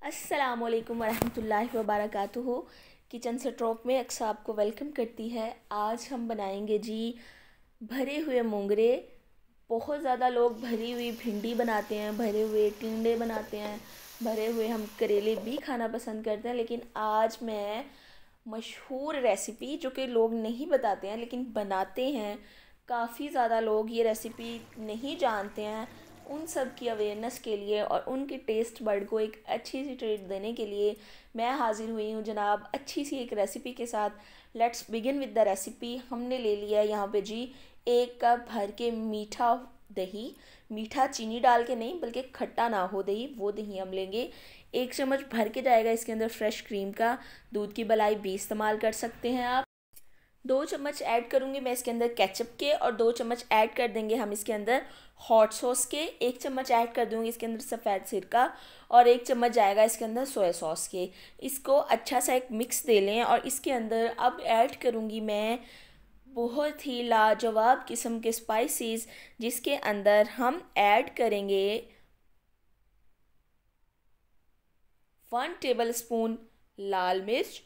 अस्सलामुअलैकुम वरहमतुल्लाहि वबरकातुहू। किचन से टॉप में अक्सर आपको वेलकम करती है। आज हम बनाएंगे जी भरे हुए मोंगरे। बहुत ज़्यादा लोग भरी हुई भिंडी बनाते हैं, भरे हुए टिंडे बनाते हैं, भरे हुए हम करेले भी खाना पसंद करते हैं। लेकिन आज मैं मशहूर रेसिपी जो कि लोग नहीं बताते हैं लेकिन बनाते हैं, काफ़ी ज़्यादा लोग ये रेसिपी नहीं जानते हैं, उन सब की अवेयरनेस के लिए और उनके टेस्ट बर्ड को एक अच्छी सी ट्रीट देने के लिए मैं हाज़िर हुई हूँ जनाब अच्छी सी एक रेसिपी के साथ। Let's begin with the recipe. हमने ले लिया है यहाँ पे जी 1 कप भर के मीठा दही। मीठा चीनी डाल के नहीं बल्कि खट्टा ना हो दही, वो दही हम लेंगे। 1 चम्मच भर के जाएगा इसके अंदर फ्रेश क्रीम का। दूध की मलाई भी इस्तेमाल कर सकते हैं आप। 2 चम्मच ऐड करूँगी मैं इसके अंदर केचप के, और 2 चम्मच ऐड कर देंगे हम इसके अंदर हॉट सॉस के। 1 चम्मच ऐड कर दूँगी इसके अंदर सफ़ेद सिरका, और 1 चम्मच जाएगा इसके अंदर सोया सॉस के। इसको अच्छा सा एक मिक्स दे लें। और इसके अंदर अब ऐड करूँगी मैं बहुत ही लाजवाब किस्म के स्पाइसेस, जिसके अंदर हम ऐड करेंगे 1 टेबल स्पून लाल मिर्च,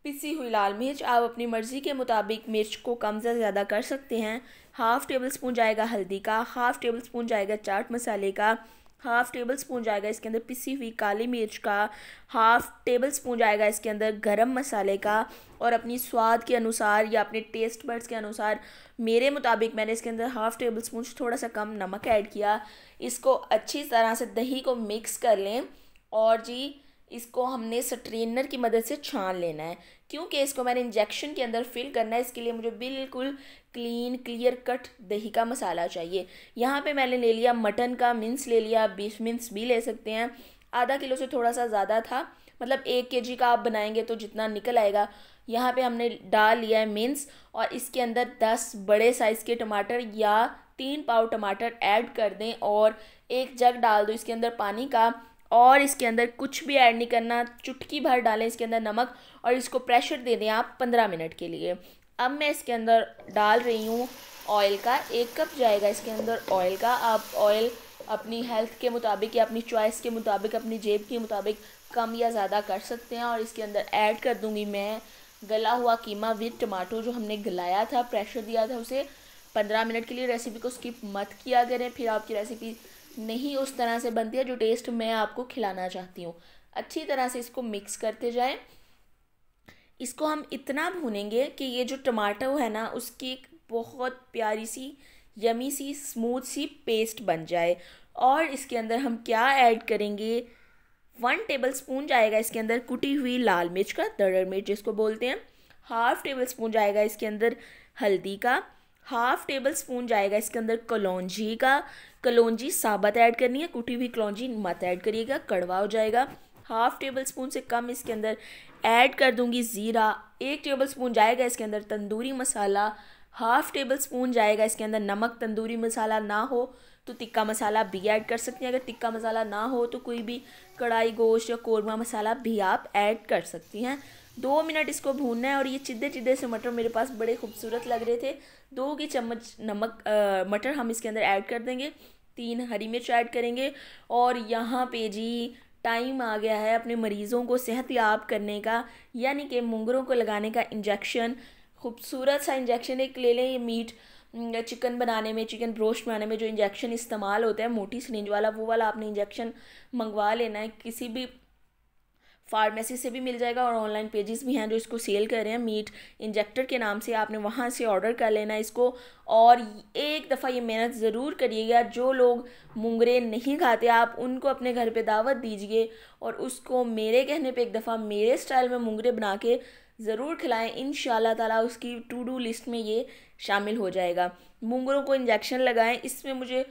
पिसी हुई लाल मिर्च। आप अपनी मर्ज़ी के मुताबिक मिर्च को कम से ज़्यादा कर सकते हैं। 1/2 टेबल स्पून जाएगा हल्दी का, 1/2 टेबल स्पून जाएगा चाट मसाले का, 1/2 टेबल स्पून जाएगा इसके अंदर पिसी हुई काली मिर्च का, 1/2 टेबल स्पून जाएगा इसके अंदर गरम मसाले का, और अपनी स्वाद के अनुसार या अपने टेस्ट बड्स के अनुसार मेरे मुताबिक मैंने इसके अंदर 1/2 टेबल स्पून से थोड़ा सा कम नमक ऐड किया। इसको अच्छी तरह से दही को मिक्स कर लें, और जी इसको हमने स्ट्रेनर की मदद से छान लेना है, क्योंकि इसको मैंने इंजेक्शन के अंदर फिल करना है। इसके लिए मुझे बिल्कुल क्लीन क्लियर कट दही का मसाला चाहिए। यहाँ पे मैंने ले लिया मटन का मिंस ले लिया, बीफ मिंस भी ले सकते हैं। आधा किलो से थोड़ा सा ज़्यादा था, मतलब 1 kg का आप बनाएंगे तो जितना निकल आएगा। यहाँ पे हमने डाल लिया है मिंस, और इसके अंदर 10 बड़े साइज़ के टमाटर या 3 पाव टमाटर ऐड कर दें, और 1 जग डाल दो इसके अंदर पानी का। और इसके अंदर कुछ भी ऐड नहीं करना, चुटकी भर डालें इसके अंदर नमक, और इसको प्रेशर दे दें आप 15 मिनट के लिए। अब मैं इसके अंदर डाल रही हूँ ऑयल का। 1 कप जाएगा इसके अंदर ऑयल का। आप ऑयल अपनी हेल्थ के मुताबिक या अपनी चॉइस के मुताबिक, अपनी जेब के मुताबिक कम या ज़्यादा कर सकते हैं। और इसके अंदर ऐड कर दूँगी मैं गला हुआ कीमा विद टमाटो, जो हमने गलाया था, प्रेशर दिया था उसे 15 मिनट के लिए। रेसिपी को स्किप मत किया करें, फिर आपकी रेसिपी नहीं उस तरह से बनती है जो टेस्ट मैं आपको खिलाना चाहती हूँ। अच्छी तरह से इसको मिक्स करते जाएं। इसको हम इतना भूनेंगे कि ये जो टमाटर है ना, उसकी एक बहुत प्यारी सी यमी सी स्मूथ सी पेस्ट बन जाए। और इसके अंदर हम क्या ऐड करेंगे, 1 टेबल स्पून जाएगा इसके अंदर कुटी हुई लाल मिर्च का, दरदर मिर्च जिसको बोलते हैं। 1/2 टेबल स्पून जाएगा इसके अंदर हल्दी का। 1/2 टेबल स्पून जाएगा इसके अंदर कलौंजी का। कलौंजी साबुत ऐड करनी है, कुटी हुई कलौंजी मत ऐड करिएगा, कड़वा हो जाएगा। 1/2 टेबल स्पून से कम इसके अंदर ऐड कर दूंगी ज़ीरा। 1 टेबल स्पून जाएगा इसके अंदर तंदूरी मसाला। 1/2 टेबल स्पून जाएगा इसके अंदर नमक। तंदूरी मसाला ना हो तो टिक्का मसाला भी ऐड कर सकते हैं। अगर टिक्का मसाला ना हो तो कोई भी कढ़ाई गोश्त या कौरमा मसाला भी आप ऐड कर सकती हैं। 2 मिनट इसको भूनना है। और ये चिद्दे चिद्दे से मटर मेरे पास बड़े खूबसूरत लग रहे थे। 2 की चम्मच मटर हम इसके अंदर ऐड कर देंगे। 3 हरी मिर्च ऐड करेंगे। और यहाँ पे जी टाइम आ गया है अपने मरीज़ों को सेहतयाब करने का, यानी कि मुंगरों को लगाने का इंजेक्शन। खूबसूरत सा इंजेक्शन एक ले लें। ये मीट चिकन बनाने में, चिकन ब्रोस्ट बनाने में जो इंजेक्शन इस्तेमाल होता है मोटी सिरिंज वाला, वो वाला आपने इंजेक्शन मंगवा लेना है। किसी भी फार्मेसी से भी मिल जाएगा, और ऑनलाइन पेजेस भी हैं जो इसको सेल कर रहे हैं मीट इंजेक्टर के नाम से। आपने वहाँ से ऑर्डर कर लेना है इसको। और एक दफ़ा ये मेहनत ज़रूर करिएगा। जो लोग मुंगरे नहीं खाते आप उनको अपने घर पे दावत दीजिए, और उसको मेरे कहने पे एक दफ़ा मेरे स्टाइल में मुंगरे बना के ज़रूर खिलाएं। इंशाल्लाह ताला उसकी टू डू लिस्ट में ये शामिल हो जाएगा। मुंगरों को इंजेक्शन लगाएं। इसमें मुझे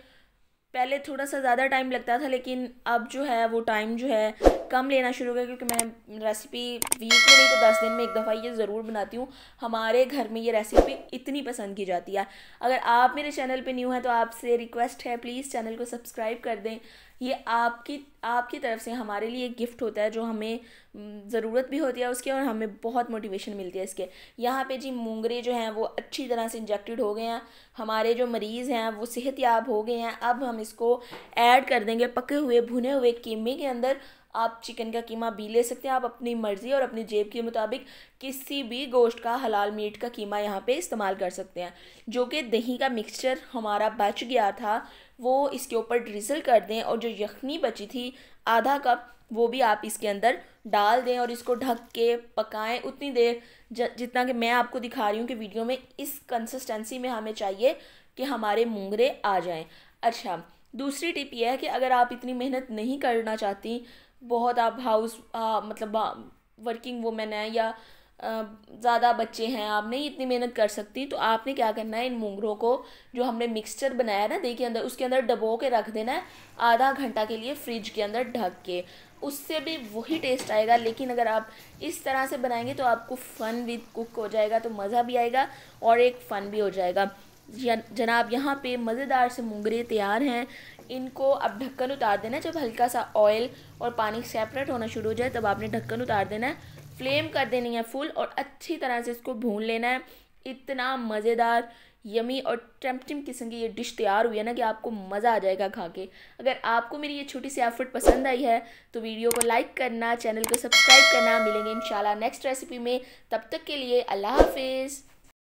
पहले थोड़ा सा ज़्यादा टाइम लगता था, लेकिन अब जो है वो टाइम जो है कम लेना शुरू हो गया, क्योंकि मैं रेसिपी वीक में नहीं तो 10 दिन में एक दफ़ा ये ज़रूर बनाती हूँ। हमारे घर में ये रेसिपी इतनी पसंद की जाती है। अगर आप मेरे चैनल पे न्यू हैं तो आपसे रिक्वेस्ट है, प्लीज़ चैनल को सब्सक्राइब कर दें। ये आपकी तरफ से हमारे लिए एक गिफ्ट होता है, जो हमें ज़रूरत भी होती है उसकी, और हमें बहुत मोटिवेशन मिलती है इसके। यहाँ पे जी मुंगरे जो हैं वो अच्छी तरह से इंजेक्टेड हो गए हैं। हमारे जो मरीज़ हैं वो सेहतयाब हो गए हैं। अब हम इसको ऐड कर देंगे पके हुए भुने हुए कीमे के अंदर। आप चिकन का कीमा भी ले सकते हैं। आप अपनी मर्ज़ी और अपनी जेब के मुताबिक किसी भी गोश्त का, हलाल मीट का कीमा यहाँ पे इस्तेमाल कर सकते हैं। जो कि दही का मिक्सचर हमारा बच गया था वो इसके ऊपर ड्रिज़ल कर दें, और जो यखनी बची थी आधा कप वो भी आप इसके अंदर डाल दें और इसको ढक के पकाएं उतनी देर जितना कि मैं आपको दिखा रही हूँ कि वीडियो में। इस कंसिस्टेंसी में हमें चाहिए कि हमारे मुंगरे आ जाएं। अच्छा, दूसरी टिप यह है कि अगर आप इतनी मेहनत नहीं करना चाहती, बहुत आप मतलब वर्किंग वुमेन है या ज़्यादा बच्चे हैं, आप नहीं इतनी मेहनत कर सकती, तो आपने क्या करना है, इन मुंगरों को जो हमने मिक्सचर बनाया ना दही के अंदर, उसके अंदर डबो के रख देना है आधा घंटा के लिए फ्रिज के अंदर ढक के। उससे भी वही टेस्ट आएगा, लेकिन अगर आप इस तरह से बनाएंगे तो आपको फ़न विद कुक हो जाएगा, तो मज़ा भी आएगा और एक फ़न भी हो जाएगा। जनाब, यहाँ पे मज़ेदार से मुंगरे तैयार हैं। इनको अब ढक्कन उतार देना है। जब हल्का सा ऑयल और पानी सेपरेट होना शुरू हो जाए तब आपने ढक्कन उतार देना है, फ्लेम कर देनी है फुल और अच्छी तरह से इसको भून लेना है। इतना मज़ेदार, यमी और टेम्पटिंग किस्म की ये डिश तैयार हुई है ना कि आपको मज़ा आ जाएगा खा के। अगर आपको मेरी ये छोटी सी एफर्ट पसंद आई है तो वीडियो को लाइक करना, चैनल को सब्सक्राइब करना। मिलेंगे इंशाल्लाह नेक्स्ट रेसिपी में, तब तक के लिए अल्लाह हाफिज़।